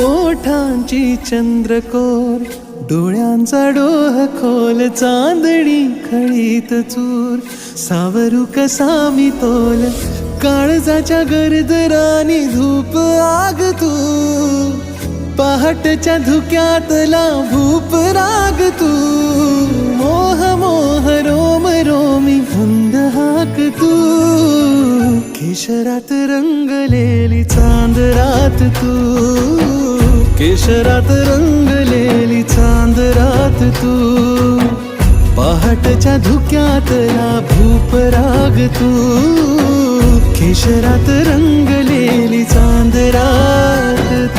ओठांची चंद्रकोर, डोळ्यांचा डोह खोल, चांदणी खळीत चूर, सावरू कसा मी तोल, काळजाच्या गरदरानी धूप आग तू, पहाटच्या धुक्यातला भूप राग तू, मोह मोह रोम रोमी धुंद हाक तू, केशरात रंगलेली चांद रात तू, केशरात रंगलेली चांद रात तू, पहाटच्या धुक्यातला भूप राग तू, केशरात रंगलेली चांद रात